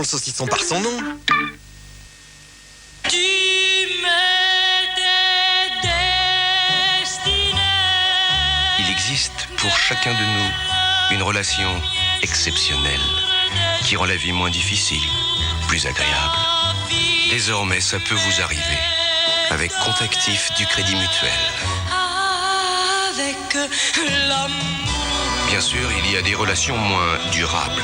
toujours le saucisson par son nom. Il existe pour chacun de nous une relation exceptionnelle qui rend la vie moins difficile, plus agréable. Désormais, ça peut vous arriver avec Contactif du Crédit Mutuel. Bien sûr, il y a des relations moins durables.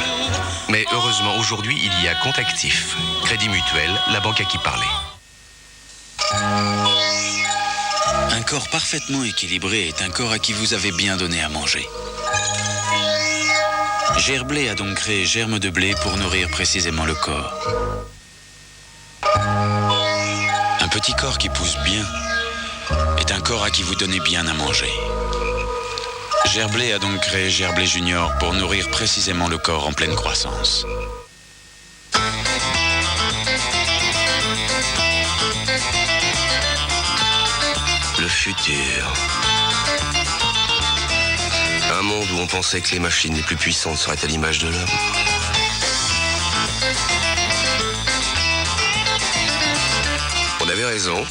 Mais heureusement, aujourd'hui, il y a Contactif. Crédit Mutuel, la banque à qui parler. Un corps parfaitement équilibré est un corps à qui vous avez bien donné à manger. Gerblé a donc créé Germe de blé pour nourrir précisément le corps. Un petit corps qui pousse bien est un corps à qui vous donnez bien à manger. Gerblé a donc créé Gerblé Junior pour nourrir précisément le corps en pleine croissance. Le futur. Un monde où on pensait que les machines les plus puissantes seraient à l'image de l'homme. On avait raison,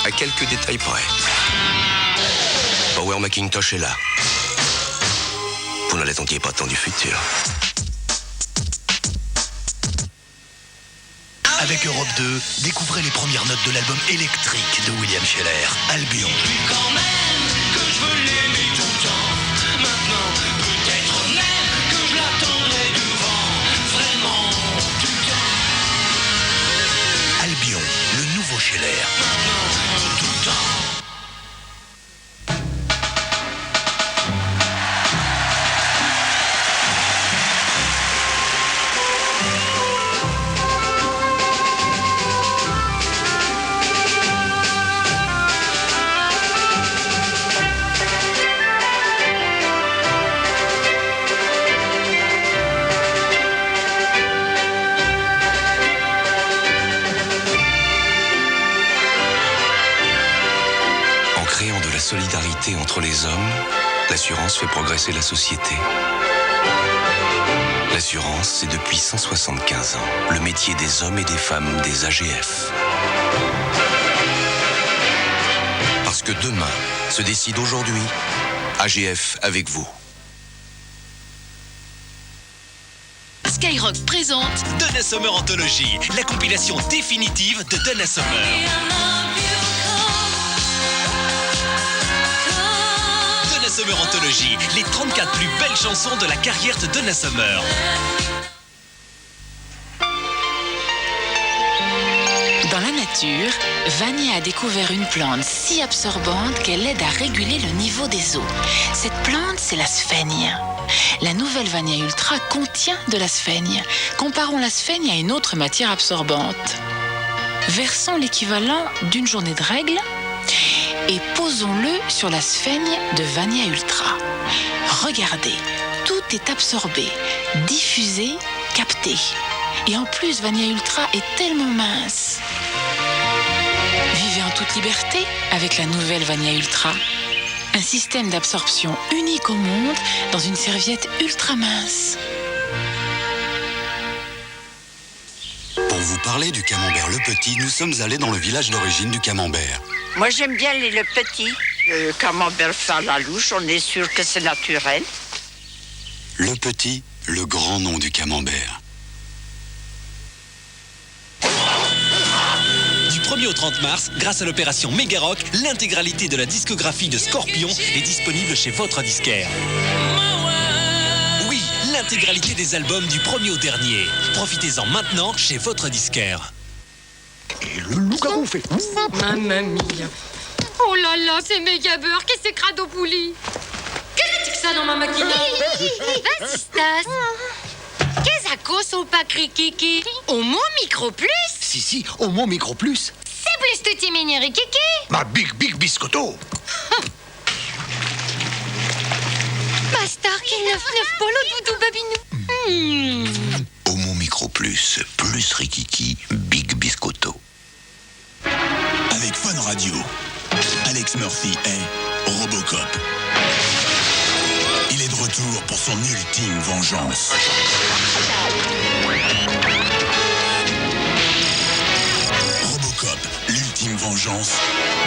à quelques détails près. Power Macintosh est là. Vous ne l'attendiez pas tant du futur. Avec Europe 2, découvrez les premières notes de l'album électrique de William Scheller, Albion. Quand même que je veux l'aimer tout le temps. Maintenant, peut-être même que je l'attendrai devant. Vraiment, tout le temps. Albion, le nouveau Scheller. Maintenant, tout le temps. Solidarité entre les hommes, l'assurance fait progresser la société. L'assurance, c'est depuis 175 ans le métier des hommes et des femmes des AGF. Parce que demain se décide aujourd'hui, AGF avec vous. Skyrock présente Donna Summer Anthology, la compilation définitive de Donna Summer. Donna Summer Anthology, les 34 plus belles chansons de la carrière de Donna Summer. Dans la nature, Vania a découvert une plante si absorbante qu'elle aide à réguler le niveau des eaux. Cette plante, c'est la sphaigne. La nouvelle Vania Ultra contient de la sphaigne. Comparons la sphaigne à une autre matière absorbante. Versons l'équivalent d'une journée de règles et posons-le sur la sphaigne de Vania Ultra. Regardez, tout est absorbé, diffusé, capté. Et en plus, Vania Ultra est tellement mince. Vivez en toute liberté avec la nouvelle Vania Ultra. Un système d'absorption unique au monde dans une serviette ultra mince. Pour vous parler du camembert Le Petit, nous sommes allés dans le village d'origine du camembert. Moi, j'aime bien le petit. Le camembert fait à la louche, on est sûr que c'est naturel. Le Petit, le grand nom du camembert. Du 1er au 30 mars, grâce à l'opération Megarock, l'intégralité de la discographie de Scorpion est disponible chez votre disquaire. Oui, l'intégralité des albums du 1er au dernier. Profitez-en maintenant chez votre disquaire. Et le loup-garou fait... Mamma mia. Oh là là, c'est méga beurre, qu'est-ce que c'est crado pouli? Qu'est-ce que c'est que ça dans ma maquinette? Vas-y, Stas. Qu'est-ce que c'est au pas kiki? Homo micro plus? Si, Homo Micro Plus. C'est plus tutti migneri kiki? Ma big biscotto. Mastar qui 9 polo doudou babinou. Homo Micro Plus, plus rikiki, big biscotto. Avec Fun Radio, Alex Murphy est Robocop. Il est de retour pour son ultime vengeance. Indulgence,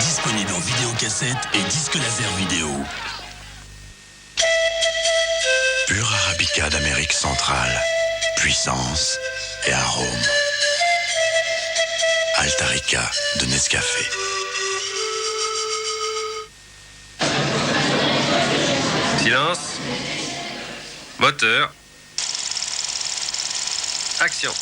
disponible en vidéocassette et disque laser vidéo. Pur Arabica d'Amérique centrale. Puissance et arôme. Altarica de Nescafé. Silence. Moteur. Action.